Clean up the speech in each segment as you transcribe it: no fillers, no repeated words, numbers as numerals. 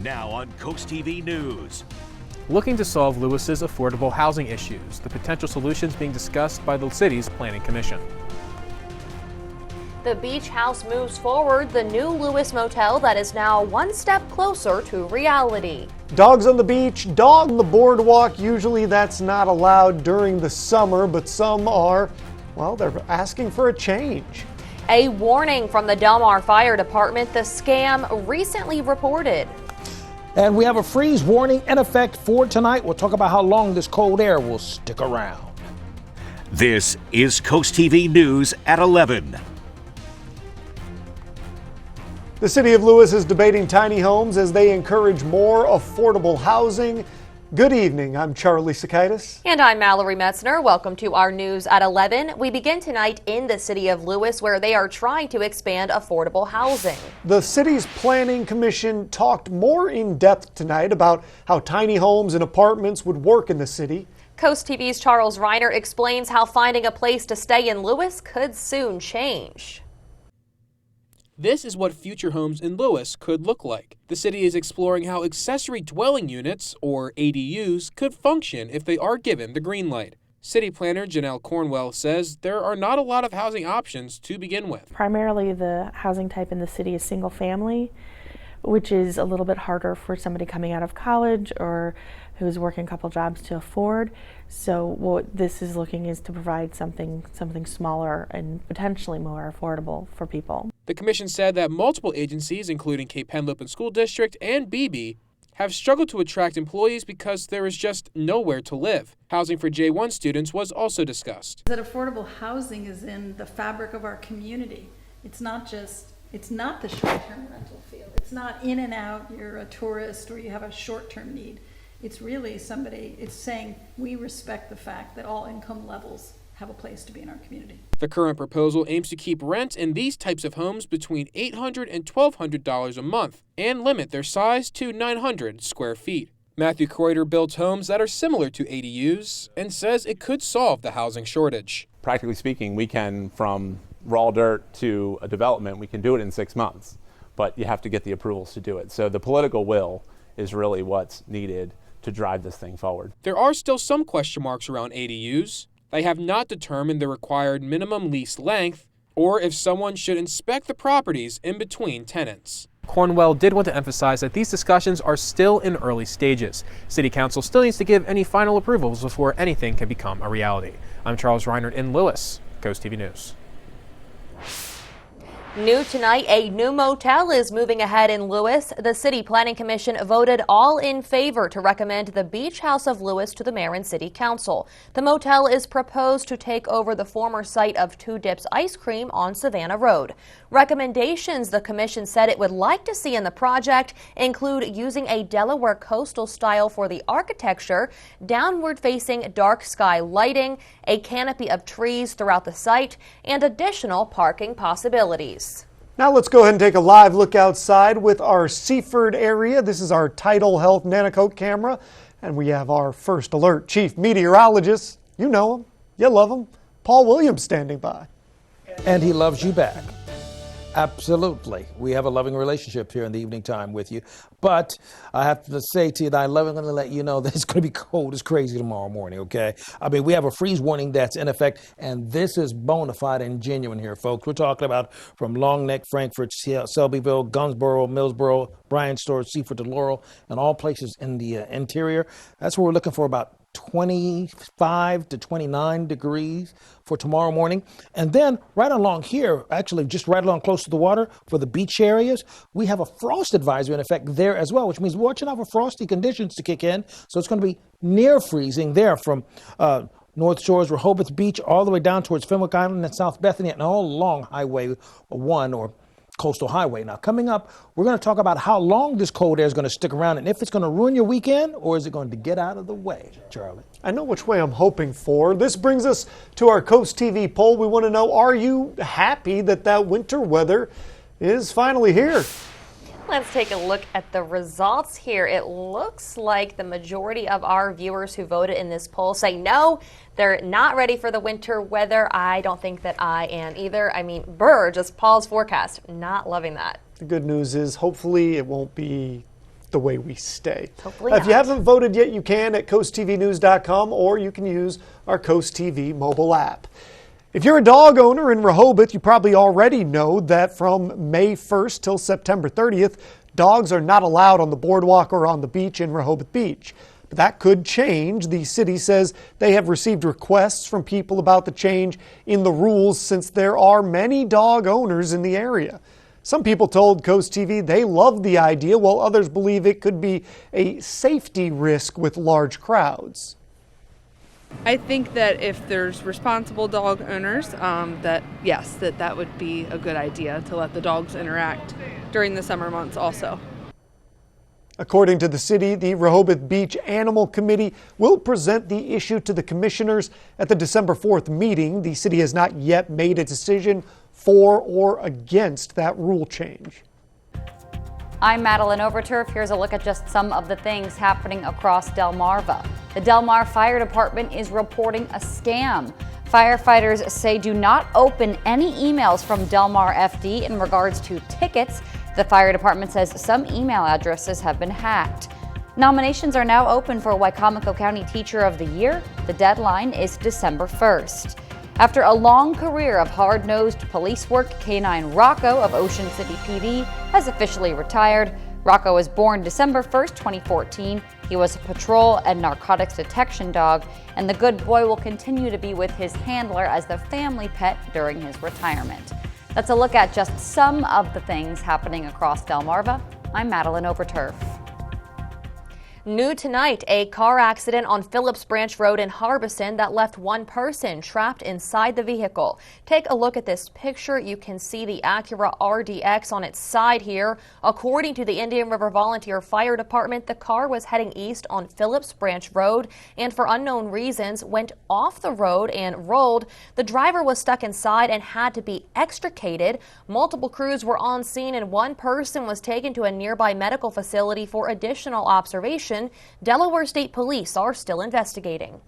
Now on CoastTV News. Looking to solve Lewis's affordable housing issues, the potential solutions being discussed by the city's Planning Commission. The beach house moves forward, the new Lewis motel that is now one step closer to reality. Dogs on the beach, dog on the boardwalk. Usually that's not allowed during the summer, but some are. Well, they're asking for a change. A warning from the Del Mar Fire Department, the scam recently reported. And we have a freeze warning in effect for tonight. We'll talk about how long this cold air will stick around. This is CoastTV News at 11. The city of Lewis is debating tiny homes as they encourage more affordable housing. Good evening, I'm Charlie Sakaitis. And I'm Mallory Metzner. Welcome to our News at 11. We begin tonight in the city of Lewis, where they are trying to expand affordable housing. The city's Planning Commission talked more in depth tonight about how tiny homes and apartments would work in the city. Coast TV's Charles Reiner explains how finding a place to stay in Lewis could soon change. This is what future homes in Lewis could look like. The city is exploring how accessory dwelling units, or ADUs, could function if they are given the green light. City planner Janelle Cornwell says there are not a lot of housing options to begin with. Primarily the housing type in the city is single family, which is a little bit harder for somebody coming out of college or who's working a couple jobs to afford. So what this is looking is to provide something smaller and potentially more affordable for people. The commission said that multiple agencies, including Cape Henlopen School District and BB, have struggled to attract employees because there is just nowhere to live. Housing for J1 students was also discussed. That affordable housing is in the fabric of our community. It's not the short-term rental field. It's not in and out, you're a tourist or you have a short-term need. It's really it's saying we respect the fact that all income levels have a place to be in our community. The current proposal aims to keep rent in these types of homes between $800 and $1,200 a month and limit their size to 900 square feet. Matthew Kreuter builds homes that are similar to ADUs and says it could solve the housing shortage. Practically speaking, we can, from raw dirt to a development, we can do it in 6 months, but you have to get the approvals to do it. So the political will is really what's needed to drive this thing forward. There are still some question marks around ADUs. They have not determined the required minimum lease length or if someone should inspect the properties in between tenants. Cornwell did want to emphasize that these discussions are still in early stages. City Council still needs to give any final approvals before anything can become a reality. I'm Charles Reiner in Lewis, Coast TV News. New tonight, a new motel is moving ahead in Lewis. The City Planning Commission voted all in favor to recommend the Beach House of Lewis to the Mayor and City Council. The motel is proposed to take over the former site of Two Dips Ice Cream on Savannah Road. Recommendations the commission said it would like to see in the project include using a Delaware coastal style for the architecture, downward-facing dark sky lighting, a canopy of trees throughout the site, and additional parking possibilities. Now let's go ahead and take a live look outside with our Seaford area. This is our Tidal Health Nanocoat camera, and we have our first alert chief meteorologist. You know him, you love him, Paul Williams standing by. And he loves you back. Absolutely. We have a loving relationship here in the evening time with you. But I have to say to you that I'm going to let you know that it's going to be cold as crazy tomorrow morning, okay? I mean, we have a freeze warning that's in effect, and this is bona fide and genuine here, folks. We're talking about from Long Neck, Frankfort, Selbyville, Gunsboro, Millsboro, Bryan Storrs, Seaford to Laurel, and all places in the interior. That's where we're looking for about 25 to 29 degrees for tomorrow morning. And then right along here, actually just right along close to the water for the beach areas, we have a frost advisory in effect there as well, which means we're watching out for frosty conditions to kick in. So it's going to be near freezing there from North Shores, Rehoboth Beach, all the way down towards Fenwick Island and South Bethany and all along Highway 1 or Coastal Highway. Now, coming up, we're going to talk about how long this cold air is going to stick around and if it's going to ruin your weekend or is it going to get out of the way, Charlie? I know which way I'm hoping for. This brings us to our Coast TV poll. We want to know, are you happy that winter weather is finally here? Let's take a look at the results here. It looks like the majority of our viewers who voted in this poll say no, they're not ready for the winter weather. I don't think that I am either. I mean, just Paul's forecast. Not loving that. The good news is hopefully it won't be the way we stay. Hopefully If you not. haven't voted yet, you can at coasttvnews.com, or you can use our Coast TV mobile app. If you're a dog owner in Rehoboth, you probably already know that from May 1st till September 30th, dogs are not allowed on the boardwalk or on the beach in Rehoboth Beach. But that could change. The city says they have received requests from people about the change in the rules since there are many dog owners in the area. Some people told Coast TV they love the idea, while others believe it could be a safety risk with large crowds. I think that if there's responsible dog owners, that would be a good idea to let the dogs interact during the summer months also. According to the city, the Rehoboth Beach Animal Committee will present the issue to the commissioners at the December 4th meeting. The city has not yet made a decision for or against that rule change. I'm Madeline Overturf. Here's a look at just some of the things happening across Delmarva. The Del Mar Fire Department is reporting a scam. Firefighters say do not open any emails from Del Mar FD in regards to tickets. The fire department says some email addresses have been hacked. Nominations are now open for Wicomico County Teacher of the Year. The deadline is December 1st. After a long career of hard-nosed police work, K9 Rocco of Ocean City PD has officially retired. Rocco was born December 1st, 2014. He was a patrol and narcotics detection dog, and the good boy will continue to be with his handler as the family pet during his retirement. That's a look at just some of the things happening across Delmarva. I'm Madeline Overturf. New tonight, a car accident on Phillips Branch Road in Harbison that left one person trapped inside the vehicle. Take a look at this picture. You can see the Acura RDX on its side here. According to the Indian River Volunteer Fire Department, the car was heading east on Phillips Branch Road and for unknown reasons went off the road and rolled. The driver was stuck inside and had to be extricated. Multiple crews were on scene and one person was taken to a nearby medical facility for additional observation. Delaware State Police are still investigating.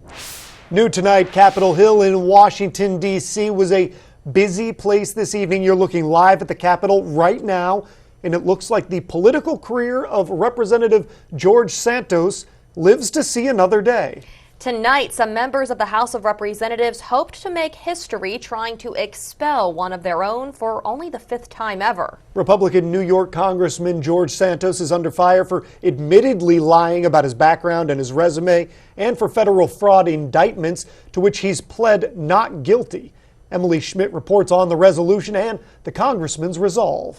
New tonight, Capitol Hill in Washington, D.C. was a busy place this evening. You're looking live at the Capitol right now, and it looks like the political career of Representative George Santos lives to see another day. Tonight, some members of the House of Representatives hoped to make history trying to expel one of their own for only the 5th time ever. Republican New York Congressman George Santos is under fire for admittedly lying about his background and his resume, and for federal fraud indictments to which he's pled not guilty. Emily Schmidt reports on the resolution and the congressman's resolve.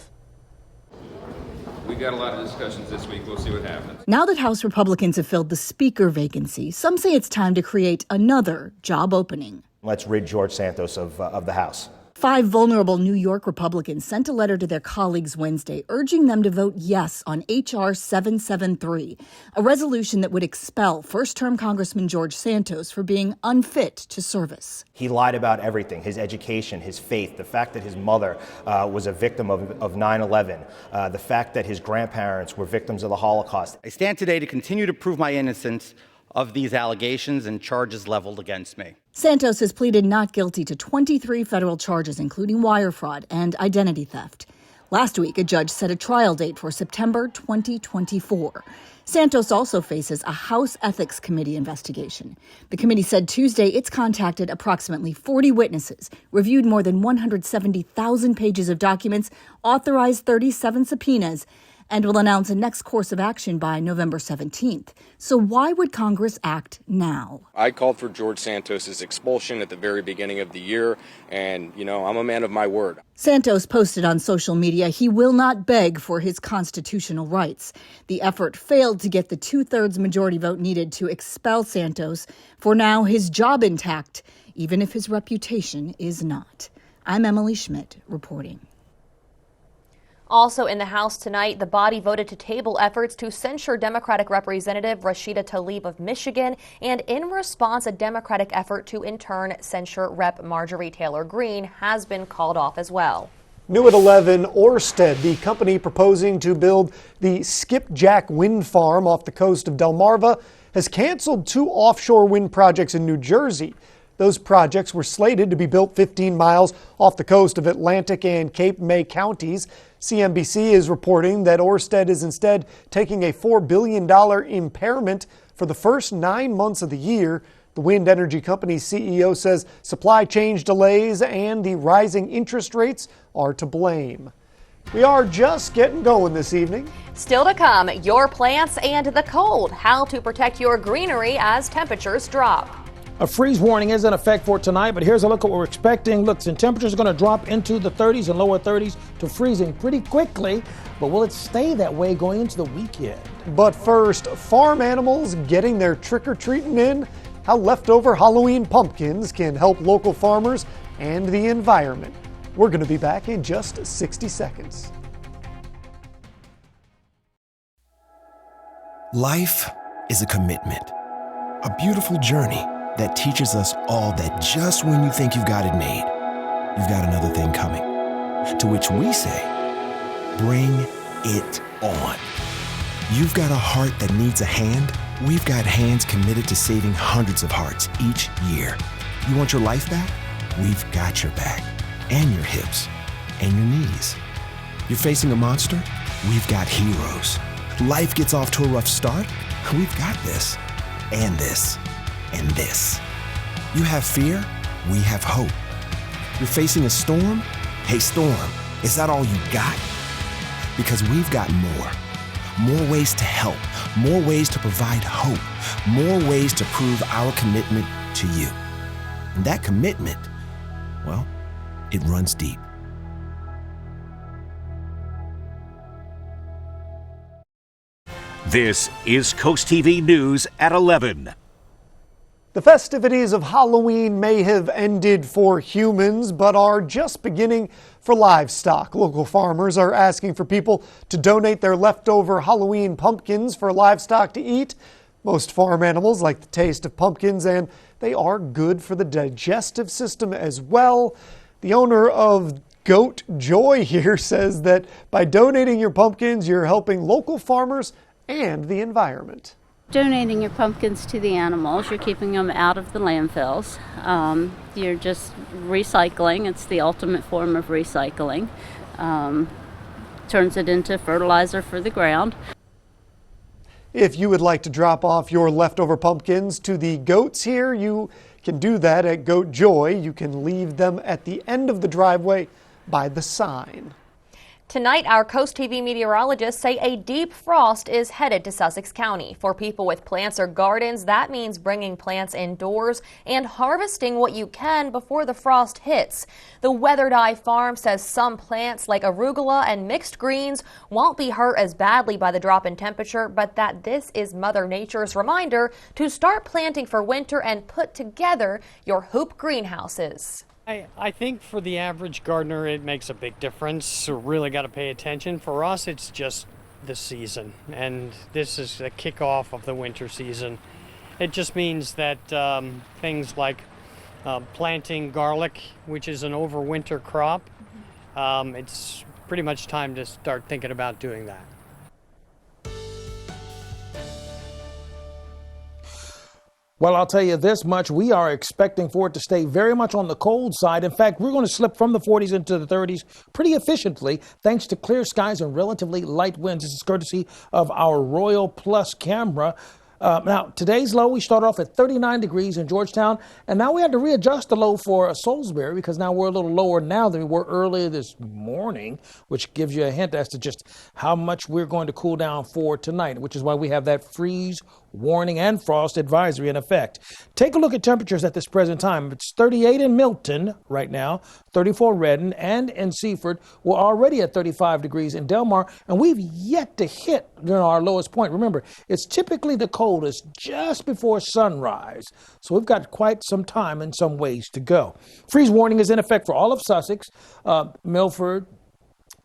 We got a lot of discussions this week. We'll see what happens. Now that House Republicans have filled the Speaker vacancy, some say it's time to create another job opening. Let's rid George Santos of the House. 5 vulnerable New York Republicans sent a letter to their colleagues Wednesday urging them to vote yes on H.R. 773, a resolution that would expel first-term Congressman George Santos for being unfit to service. He lied about everything, his education, his faith, the fact that his mother was a victim of 9/11, the fact that his grandparents were victims of the Holocaust. I stand today to continue to prove my innocence of these allegations and charges leveled against me. Santos has pleaded not guilty to 23 federal charges, including wire fraud and identity theft. Last week, a judge set a trial date for September 2024. Santos also faces a House Ethics Committee investigation. The committee said Tuesday it's contacted approximately 40 witnesses, reviewed more than 170,000 pages of documents, authorized 37 subpoenas, and will announce a next course of action by November 17th. So why would Congress act now? I called for George Santos's expulsion at the very beginning of the year, and, I'm a man of my word. Santos posted on social media he will not beg for his constitutional rights. The effort failed to get the 2/3 majority vote needed to expel Santos. For now, his job intact, even if his reputation is not. I'm Emily Schmidt reporting. Also in the House tonight, the body voted to table efforts to censure Democratic Representative Rashida Tlaib of Michigan, and in response, a Democratic effort to in turn censure Rep. Marjorie Taylor Greene has been called off as well. New at 11, Ørsted, the company proposing to build the Skipjack wind farm off the coast of Delmarva, has canceled 2 offshore wind projects in New Jersey. Those projects were slated to be built 15 miles off the coast of Atlantic and Cape May counties. CNBC is reporting that Ørsted is instead taking a $4 billion impairment for the first 9 months of the year. The wind energy company's CEO says supply chain delays and the rising interest rates are to blame. We are just getting going this evening. Still to come, your plants and the cold, how to protect your greenery as temperatures drop. A freeze warning is in effect for tonight, but here's a look at what we're expecting. Look, and temperatures are going to drop into the 30s and lower 30s to freezing pretty quickly, but will it stay that way going into the weekend? But first, farm animals getting their trick-or-treating in, how leftover Halloween pumpkins can help local farmers and the environment. We're going to be back in just 60 seconds. Life is a commitment, a beautiful journey that teaches us all that just when you think you've got it made, you've got another thing coming. To which we say, bring it on. You've got a heart that needs a hand. We've got hands committed to saving hundreds of hearts each year. You want your life back? We've got your back. And your hips, and your knees. You're facing a monster? We've got heroes. Life gets off to a rough start? We've got this, and this, and this. You have fear? We have hope. You're facing a storm? Hey, storm, is that all you got? Because we've got more. More ways to help, more ways to provide hope, more ways to prove our commitment to you. And that commitment, well, it runs deep. This is Coast TV News at 11. The festivities of Halloween may have ended for humans, but are just beginning for livestock. Local farmers are asking for people to donate their leftover Halloween pumpkins for livestock to eat. Most farm animals like the taste of pumpkins, and they are good for the digestive system as well. The owner of Goat Joy here says that by donating your pumpkins, you're helping local farmers and the environment. Donating your pumpkins to the animals, you're keeping them out of the landfills. You're just recycling. It's the ultimate form of recycling. Turns it into fertilizer for the ground. If you would like to drop off your leftover pumpkins to the goats here, you can do that at Goat Joy. You can leave them at the end of the driveway by the sign. Tonight, our Coast TV meteorologists say a deep frost is headed to Sussex County. For people with plants or gardens, that means bringing plants indoors and harvesting what you can before the frost hits. The Weathered Eye Farm says some plants like arugula and mixed greens won't be hurt as badly by the drop in temperature, but that this is Mother Nature's reminder to start planting for winter and put together your hoop greenhouses. I think for the average gardener, it makes a big difference. So really got to pay attention. For us, it's just the season, and this is the kickoff of the winter season. It just means that things like planting garlic, which is an overwinter crop, it's pretty much time to start thinking about doing that. Well, I'll tell you this much. We are expecting for it to stay very much on the cold side. In fact, we're going to slip from the 40s into the 30s pretty efficiently thanks to clear skies and relatively light winds. This is courtesy of our Royal Plus camera. Now, today's low, we start off at 39 degrees in Georgetown, and now we had to readjust the low for Salisbury because now we're a little lower now than we were earlier this morning, which gives you a hint as to just how much we're going to cool down for tonight, which is why we have that freeze warning and frost advisory in effect. Take a look at temperatures at this present time. It's 38 in Milton right now, 34 Redden, and in Seaford. We're already at 35 degrees in Delmar, and we've yet to hit our lowest point. Remember, it's typically the coldest just before sunrise, so we've got quite some time in some ways to go. Freeze warning is in effect for all of Sussex, Milford,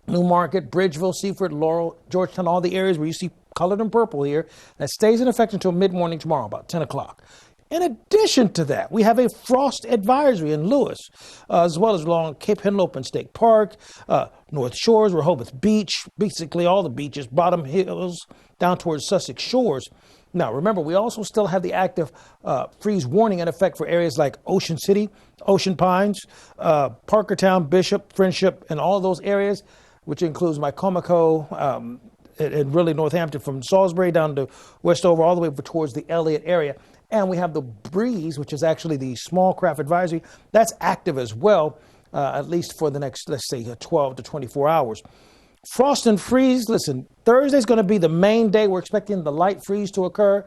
Newmarket, Bridgeville, Seaford, Laurel, Georgetown, all the areas where you see colored in purple here. That stays in effect until mid-morning tomorrow, about 10 o'clock. In addition to that, we have a frost advisory in Lewis, as well as along Cape Henlopen and State Park, North Shores, Rehoboth Beach, basically all the beaches, Bottom Hills, down towards Sussex Shores. Now, remember, we also still have the active freeze warning in effect for areas like Ocean City, Ocean Pines, Parkertown, Bishop, Friendship, and all of those areas, which includes Mycomico, and really Northampton, from Salisbury down to Westover, all the way towards the Elliott area. And we have the breeze, which is actually the small craft advisory. That's active as well, at least for the next, let's say, 12 to 24 hours. Frost and freeze, listen, Thursday's going to be the main day. We're expecting the light freeze to occur.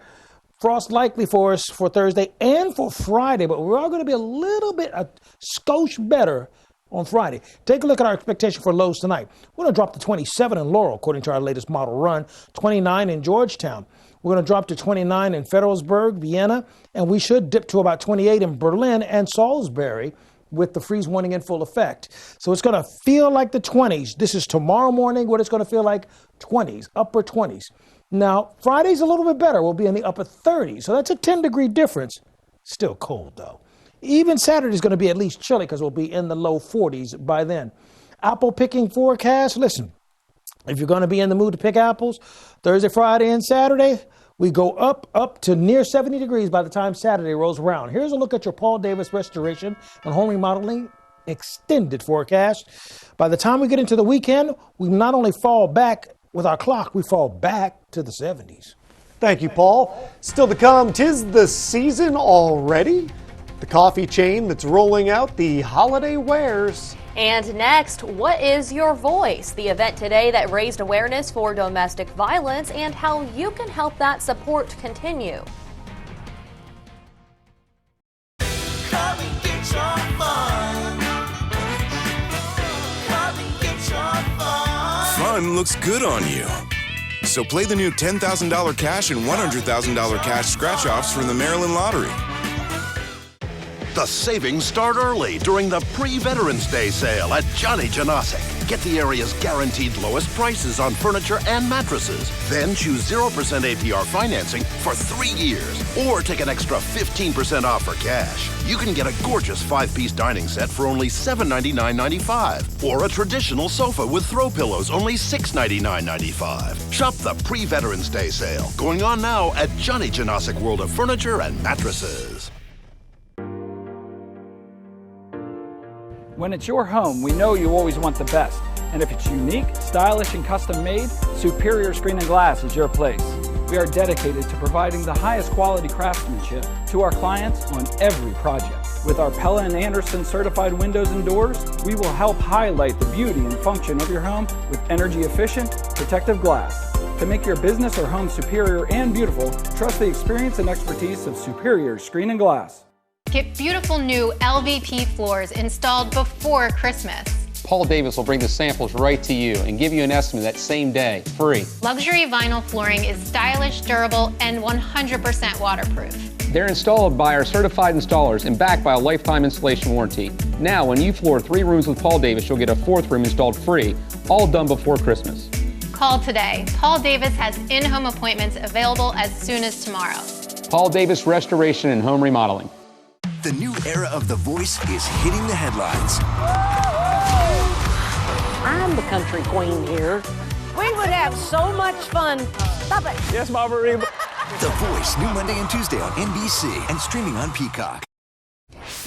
Frost likely for us for Thursday and for Friday, but we're all going to be a little bit, a skosh better on Friday. Take a look at our expectation for lows tonight. We're going to drop to 27 in Laurel, according to our latest model run, 29 in Georgetown. We're going to drop to 29 in Federalsburg, Vienna, and we should dip to about 28 in Berlin and Salisbury, with the freeze warning in full effect. So it's going to feel like the 20s. This is tomorrow morning what it's going to feel like, 20s, upper 20s. Now, Friday's a little bit better. We'll be in the upper 30s. So that's a 10-degree difference. Still cold, though. Even Saturday's going to be at least chilly because we'll be in the low 40s by then. Apple picking forecast. Listen, if you're going to be in the mood to pick apples, Thursday, Friday, and Saturday, we go up to near 70 degrees by the time Saturday rolls around. Here's a look at your Paul Davis Restoration and Home Remodeling extended forecast. By the time we get into the weekend, we not only fall back with our clock, we fall back to the 70s. Thank you, Paul. Still to come, 'tis the season already. The coffee chain that's rolling out the holiday wares. And next, what is your voice? The event today that raised awareness for domestic violence and how you can help that support continue. Come and get your fun. Come and get your fun. Fun looks good on you. So play the new $10,000 cash and $100,000 cash scratch-offs from the Maryland Lottery. The savings start early during the pre-Veterans Day sale at Johnny Janosic. Get the area's guaranteed lowest prices on furniture and mattresses. Then choose 0% APR financing for 3 years. Or take an extra 15% off for cash. You can get a gorgeous 5-piece dining set for only $799.95. Or a traditional sofa with throw pillows, only $699.95. Shop the pre-Veterans Day sale, going on now at Johnny Janosic World of Furniture and Mattresses. When it's your home, we know you always want the best. And if it's unique, stylish, and custom made, Superior Screen and Glass is your place. We are dedicated to providing the highest quality craftsmanship to our clients on every project. With our Pella and Anderson certified windows and doors, we will help highlight the beauty and function of your home with energy efficient, protective glass. To make your business or home superior and beautiful, trust the experience and expertise of Superior Screen and Glass. Get beautiful new LVP floors installed before Christmas. Paul Davis will bring the samples right to you and give you an estimate that same day, free. Luxury vinyl flooring is stylish, durable, and 100% waterproof. They're installed by our certified installers and backed by a lifetime installation warranty. Now, when you floor 3 rooms with Paul Davis, you'll get a 4th room installed free, all done before Christmas. Call today. Paul Davis has in-home appointments available as soon as tomorrow. Paul Davis Restoration and Home Remodeling. The new era of The Voice is hitting the headlines. I'm the country queen here. We would have so much fun. Stop it. Yes, Marguerite. The Voice, new Monday and Tuesday on NBC and streaming on Peacock.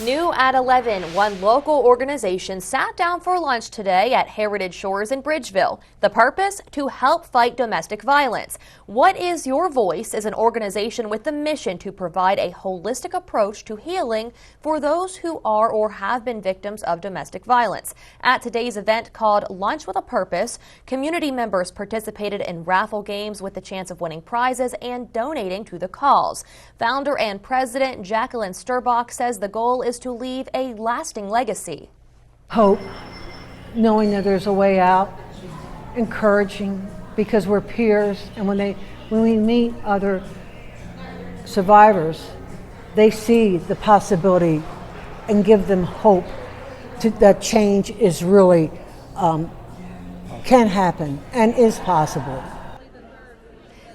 New at 11, one local organization sat down for lunch today at Heritage Shores in Bridgeville. The purpose? To help fight domestic violence. What is Your Voice is an organization with the mission to provide a holistic approach to healing for those who are or have been victims of domestic violence. At today's event called Lunch with a Purpose, community members participated in raffle games with the chance of winning prizes and donating to the cause. Founder and President Jacqueline Sturbach says the goal is to leave a lasting legacy. Hope, knowing that there's a way out, encouraging, because we're peers, and when we meet other survivors, they see the possibility and give them hope that change is really can happen and is possible.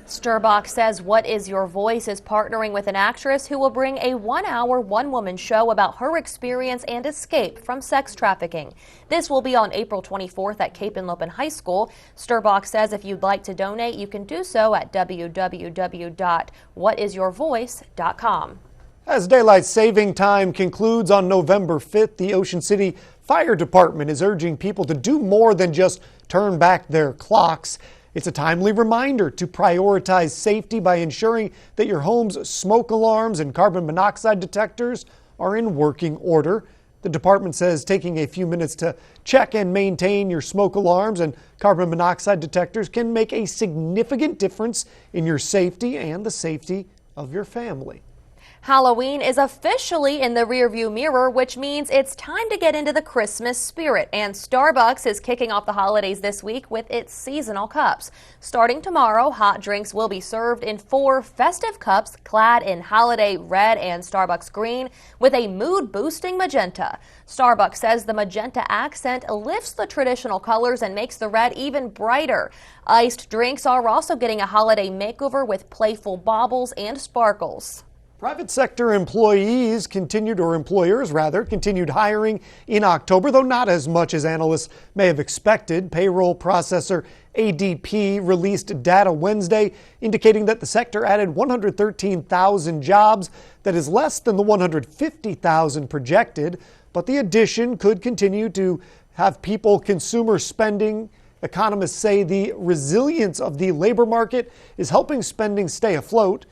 Sturbach says What Is Your Voice is partnering with an actress who will bring a 1-hour, one-woman show about her experience and escape from sex trafficking. This will be on April 24th at Cape Henlopen High School. Sturbach says if you'd like to donate, you can do so at www.whatisyourvoice.com. As daylight saving time concludes on November 5th, the Ocean City Fire Department is urging people to do more than just turn back their clocks. It's a timely reminder to prioritize safety by ensuring that your home's smoke alarms and carbon monoxide detectors are in working order. The department says taking a few minutes to check and maintain your smoke alarms and carbon monoxide detectors can make a significant difference in your safety and the safety of your family. Halloween is officially in the rearview mirror, which means it's time to get into the Christmas spirit. And Starbucks is kicking off the holidays this week with its seasonal cups. Starting tomorrow, hot drinks will be served in 4 festive cups clad in holiday red and Starbucks green with a mood-boosting magenta. Starbucks says the magenta accent lifts the traditional colors and makes the red even brighter. Iced drinks are also getting a holiday makeover with playful baubles and sparkles. Private sector employers continued hiring in October, though not as much as analysts may have expected. Payroll processor ADP released data Wednesday indicating that the sector added 113,000 jobs. That is less than the 150,000 projected, but the addition could continue to have people consumer spending. Economists say the resilience of the labor market is helping spending stay afloat.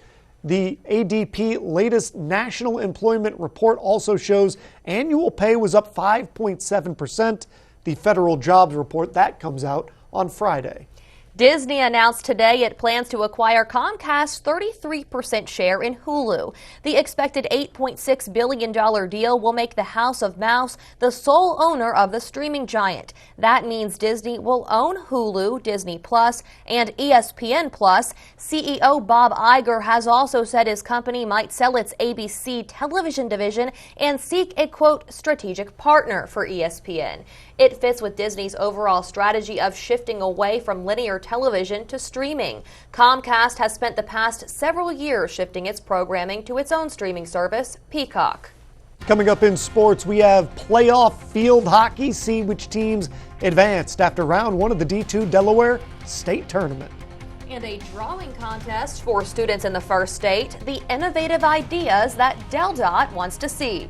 The ADP latest national employment report also shows annual pay was up 5.7%. The federal jobs report that comes out on Friday. Disney announced today it plans to acquire Comcast's 33% share in Hulu. The expected $8.6 billion deal will make the House of Mouse the sole owner of the streaming giant. That means Disney will own Hulu, Disney Plus, and ESPN Plus. CEO Bob Iger has also said his company might sell its ABC television division and seek a, quote, strategic partner for ESPN. It fits with Disney's overall strategy of shifting away from linear television to streaming. Comcast has spent the past several years shifting its programming to its own streaming service, Peacock. Coming up in sports, we have playoff field hockey. See which teams advanced after round 1 of the D2 Delaware State Tournament. And a drawing contest for students in the first state, the innovative ideas that DelDOT wants to see.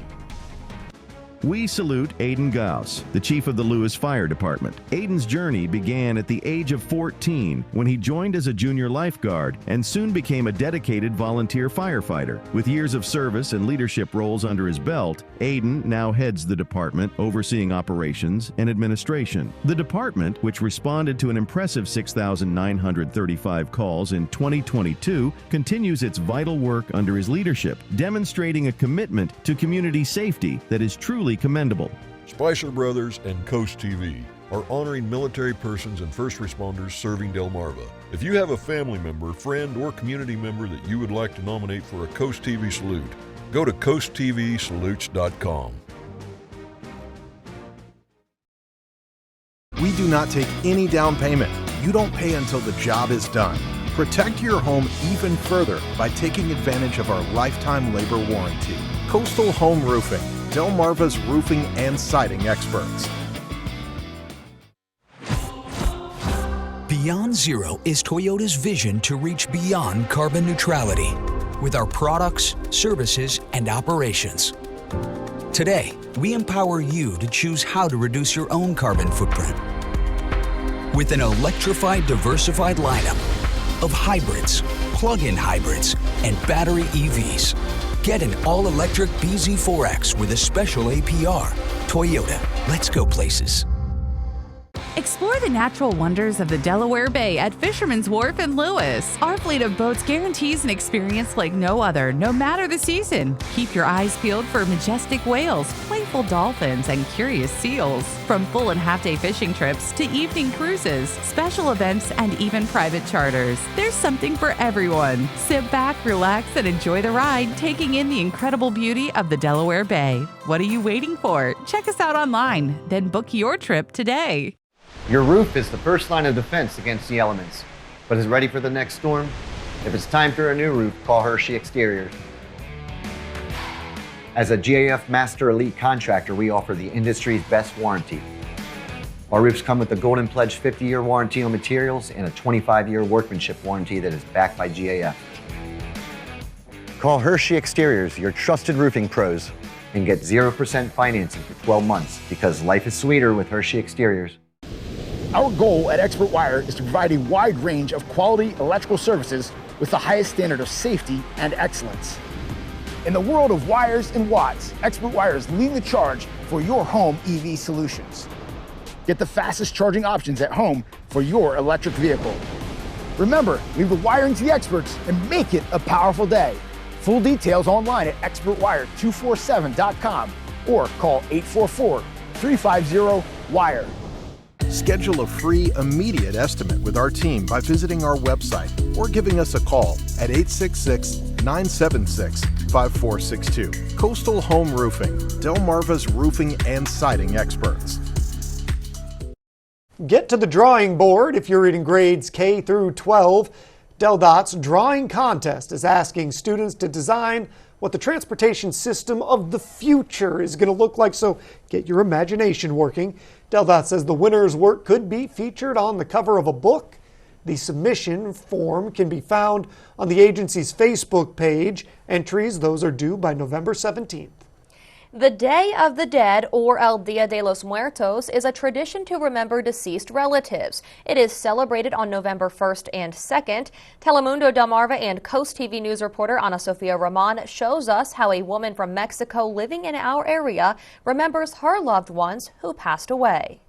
We salute Aiden Gauss, the chief of the Lewis Fire Department. Aiden's journey began at the age of 14 when he joined as a junior lifeguard and soon became a dedicated volunteer firefighter. With years of service and leadership roles under his belt, Aiden now heads the department, overseeing operations and administration. The department, which responded to an impressive 6,935 calls in 2022, continues its vital work under his leadership, demonstrating a commitment to community safety that is truly commendable. Spicer Brothers and CoastTV are honoring military persons and first responders serving Delmarva. If you have a family member, friend, or community member that you would like to nominate for a CoastTV salute, go to coasttvsalutes.com. We do not take any down payment. You don't pay until the job is done. Protect your home even further by taking advantage of our lifetime labor warranty. Coastal Home Roofing, Delmarva's roofing and siding experts. Beyond Zero is Toyota's vision to reach beyond carbon neutrality with our products, services, and operations. Today, we empower you to choose how to reduce your own carbon footprint. With an electrified, diversified lineup of hybrids, plug-in hybrids, and battery EVs. Get an all-electric BZ4X with a special APR. Toyota, let's go places. Explore the natural wonders of the Delaware Bay at Fisherman's Wharf in Lewis. Our fleet of boats guarantees an experience like no other, no matter the season. Keep your eyes peeled for majestic whales, playful dolphins, and curious seals. From full and half-day fishing trips to evening cruises, special events, and even private charters. There's something for everyone. Sit back, relax, and enjoy the ride, taking in the incredible beauty of the Delaware Bay. What are you waiting for? Check us out online, then book your trip today. Your roof is the first line of defense against the elements, but is ready for the next storm? If it's time for a new roof, call Hershey Exteriors. As a GAF Master Elite contractor, we offer the industry's best warranty. Our roofs come with a Golden Pledge 50-year warranty on materials and a 25-year workmanship warranty that is backed by GAF. Call Hershey Exteriors, your trusted roofing pros, and get 0% financing for 12 months because life is sweeter with Hershey Exteriors. Our goal at Expert Wire is to provide a wide range of quality electrical services with the highest standard of safety and excellence. In the world of wires and watts, Expert Wire is leading the charge for your home EV solutions. Get the fastest charging options at home for your electric vehicle. Remember, leave the wiring to the experts and make it a powerful day. Full details online at expertwire247.com or call 844-350-WIRE. Schedule a free, immediate estimate with our team by visiting our website or giving us a call at 866-976-5462. Coastal Home Roofing, Delmarva's roofing and siding experts. Get to the drawing board if you're in grades K through 12. Del Dot's drawing contest is asking students to design what the transportation system of the future is going to look like, so get your imagination working. Del Dot says the winner's work could be featured on the cover of a book. The submission form can be found on the agency's Facebook page. Entries, those are due by November 17th. The Day of the Dead, or El Dia de los Muertos, is a tradition to remember deceased relatives. It is celebrated on November 1st and 2nd. Telemundo Delmarva and Coast TV News reporter Ana Sofia Roman shows us how a woman from Mexico living in our area remembers her loved ones who passed away.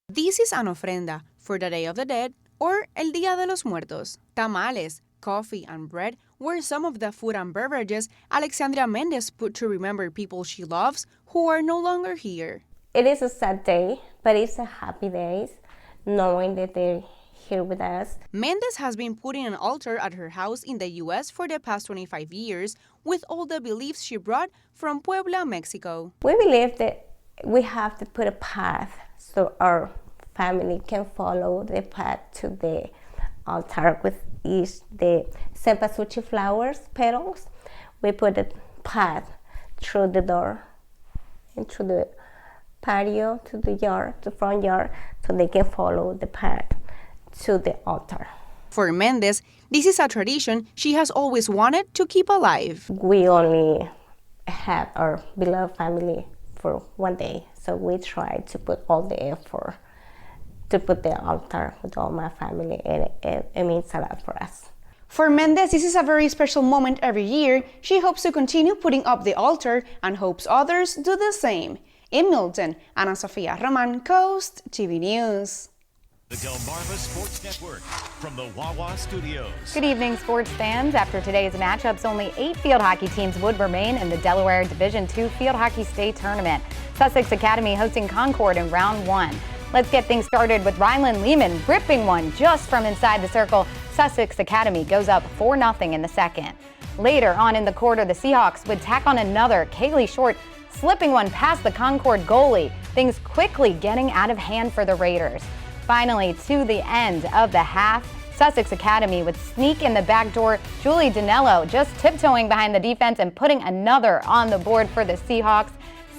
This is an ofrenda for the Day of the Dead, or El Dia de los Muertos. Tamales, coffee, and bread were some of the food and beverages Alexandria Mendez put to remember people she loves who are no longer here. It is a sad day, but it's a happy day, knowing that they're here with us. Mendez has been putting an altar at her house in the U.S. for the past 25 years with all the beliefs she brought from Puebla, Mexico. We believe that we have to put a path so our family can follow the path to the altar with the cempasúchil flowers petals. We put a path through the door and through the patio to the yard, the front yard, so they can follow the path to the altar. For Mendez, this is a tradition she has always wanted to keep alive. We only have our beloved family for one day, so we try to put all the effort to put the altar with all my family, and it means a lot for us. For Mendez, this is a very special moment every year. She hopes to continue putting up the altar and hopes others do the same. In Milton, Ana Sofia Roman, Coast TV News. The Delmarva Sports Network from the Wawa Studios. Good evening, sports fans. After today's matchups, only 8 field hockey teams would remain in the Delaware Division II Field Hockey State Tournament. Sussex Academy hosting Concord in round 1. Let's get things started with Rylan Lehman ripping one just from inside the circle. Sussex Academy goes up 4-0 in the second. Later on in the quarter, the Seahawks would tack on another. Kaylee Short slipping one past the Concord goalie. Things quickly getting out of hand for the Raiders. Finally, to the end of the half, Sussex Academy would sneak in the back door. Julie Danello just tiptoeing behind the defense and putting another on the board for the Seahawks.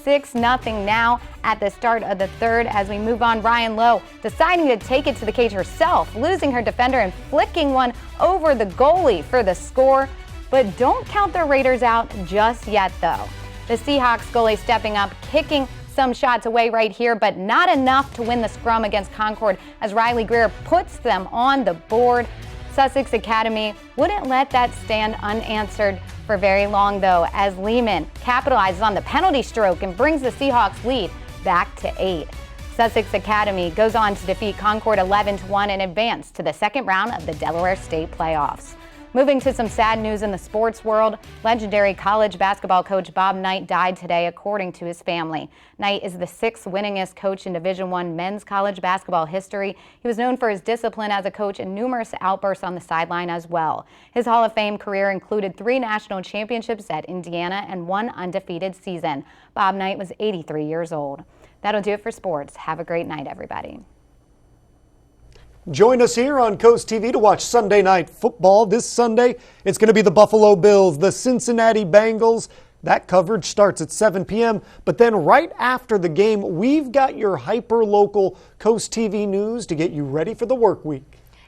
6-0 now at the start of the third. As we move on, Ryan Lowe deciding to take it to the cage herself, losing her defender and flicking one over the goalie for the score. But don't count the Raiders out just yet, though. The Seahawks goalie stepping up, kicking some shots away right here, but not enough to win the scrum against Concord as Riley Greer puts them on the board. Sussex Academy wouldn't let that stand unanswered for very long, though, as Lehman capitalizes on the penalty stroke and brings the Seahawks lead back to 8. Sussex Academy goes on to defeat Concord 11-1 and advance to the second round of the Delaware State playoffs. Moving to some sad news in the sports world, legendary college basketball coach Bob Knight died today, according to his family. Knight is the 6th winningest coach in Division I men's college basketball history. He was known for his discipline as a coach and numerous outbursts on the sideline as well. His Hall of Fame career included 3 national championships at Indiana and 1 undefeated season. Bob Knight was 83 years old. That'll do it for sports. Have a great night, everybody. Join us here on Coast TV to watch Sunday Night Football. This Sunday, it's going to be the Buffalo Bills, the Cincinnati Bengals. That coverage starts at 7 p.m. But then right after the game, we've got your hyper-local Coast TV news to get you ready for the work week.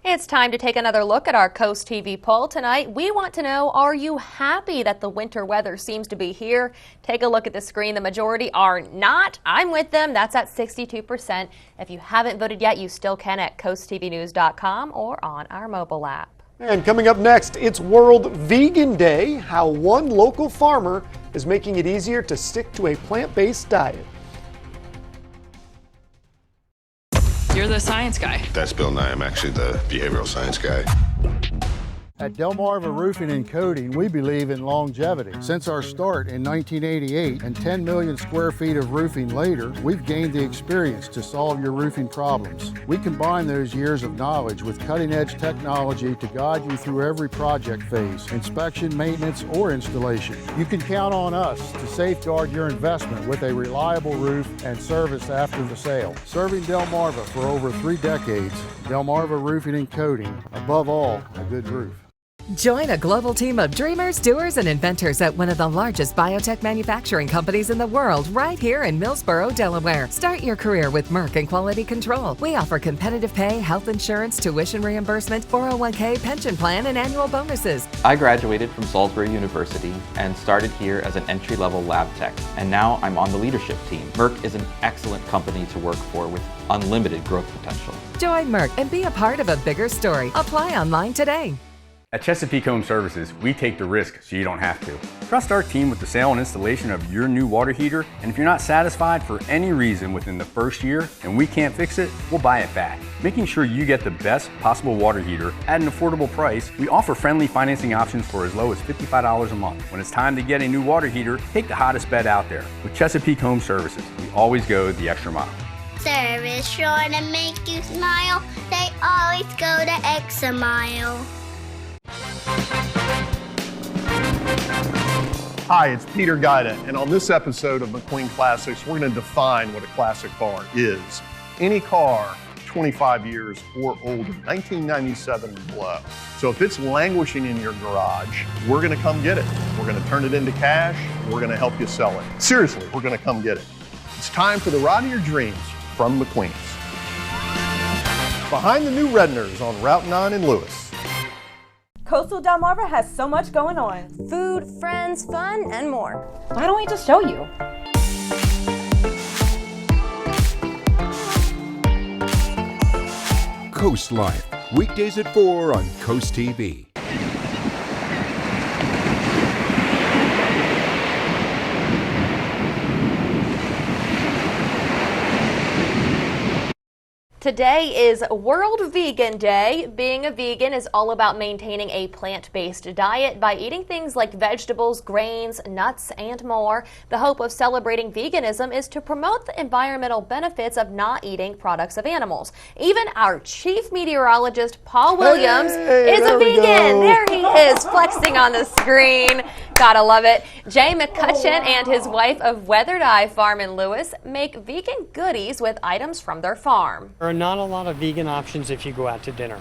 It's time to take another look at our Coast TV poll tonight. We want to know, are you happy that the winter weather seems to be here? Take a look at the screen. The majority are not. I'm with them. That's at 62%. If you haven't voted yet, you still can at coasttvnews.com or on our mobile app. And coming up next, it's World Vegan Day, how one local farmer is making it easier to stick to a plant-based diet. You're the science guy. That's Bill Nye. I'm actually the behavioral science guy. At Delmarva Roofing and Coating, we believe in longevity. Since our start in 1988 and 10 million square feet of roofing later, we've gained the experience to solve your roofing problems. We combine those years of knowledge with cutting-edge technology to guide you through every project phase, inspection, maintenance, or installation. You can count on us to safeguard your investment with a reliable roof and service after the sale. Serving Delmarva for over 3 decades, Delmarva Roofing and Coating, above all, a good roof. Join a global team of dreamers, doers, and inventors at one of the largest biotech manufacturing companies in the world right here in Millsboro, Delaware. Start your career with Merck and Quality Control. We offer competitive pay, health insurance, tuition reimbursement, 401k, pension plan, and annual bonuses. I graduated from Salisbury University and started here as an entry-level lab tech, and now I'm on the leadership team. Merck is an excellent company to work for with unlimited growth potential. Join Merck and be a part of a bigger story. Apply online today. At Chesapeake Home Services, we take the risk so you don't have to. Trust our team with the sale and installation of your new water heater, and if you're not satisfied for any reason within the first year and we can't fix it, we'll buy it back. Making sure you get the best possible water heater at an affordable price, we offer friendly financing options for as low as $55 a month. When it's time to get a new water heater, take the hottest bed out there. With Chesapeake Home Services, we always go the extra mile. Service sure to make you smile. They always go the extra mile. Hi, it's Peter Guida, and on this episode of McQueen Classics, we're going to define what a classic car is. Any car 25 years or older, 1997 and below. So if it's languishing in your garage, we're going to come get it. We're going to turn it into cash. We're going to help you sell it. Seriously, we're going to come get it. It's time for the ride of your dreams from McQueen's. Behind the new Redners on Route 9 in Lewis. Coastal Delmarva has so much going on. Food, friends, fun, and more. Why don't we just show you? Coast Life, weekdays at 4 on Coast TV. Today is World Vegan Day. Being a vegan is all about maintaining a plant-based diet by eating things like vegetables, grains, nuts, and more. The hope of celebrating veganism is to promote the environmental benefits of not eating products of animals. Even our chief meteorologist, Paul Williams, is a vegan. There he is, flexing on the screen. Gotta love it. Jay McCutcheon and his wife of Weathered Eye Farm in Lewis make vegan goodies with items from their farm. There are not a lot of vegan options if you go out to dinner.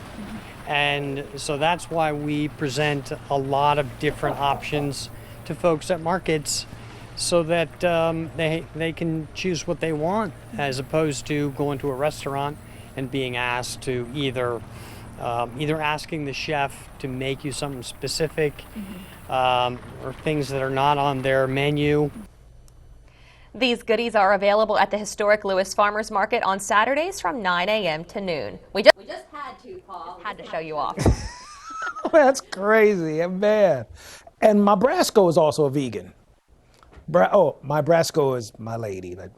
And so that's why we present a lot of different options to folks at markets so that they can choose what they want, as opposed to going to a restaurant and being asked to either asking the chef to make you something specific, or things that are not on their menu. These goodies are available at the historic Lewis Farmers Market on Saturdays from 9 a.m. to noon. We just had to, Paul. Had to show you off. That's crazy, man. And my Brasco is also a vegan. My Brasco is my lady. Like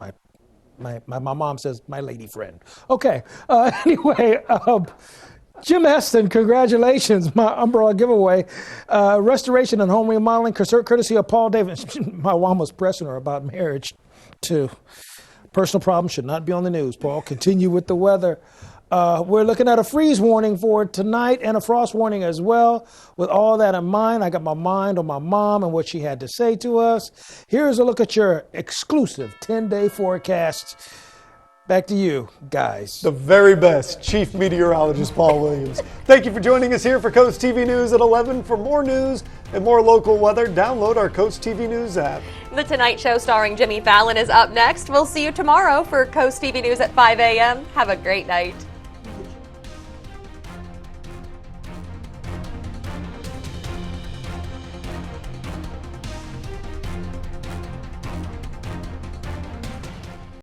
my mom says, my lady friend. Okay. Anyway, Jim Eston, congratulations, my umbrella giveaway. Restoration and home remodeling, courtesy of Paul Davis. My mom was pressing her about marriage, too. Personal problems should not be on the news, Paul. Continue with the weather. We're looking at a freeze warning for tonight and a frost warning as well. With all that in mind, I got my mind on my mom and what she had to say to us. Here's a look at your exclusive 10-day forecast. Back to you, guys. The very best, Chief Meteorologist Paul Williams. Thank you for joining us here for Coast TV News at 11. For more news and more local weather, download our Coast TV News app. The Tonight Show starring Jimmy Fallon is up next. We'll see you tomorrow for Coast TV News at 5 a.m. Have a great night.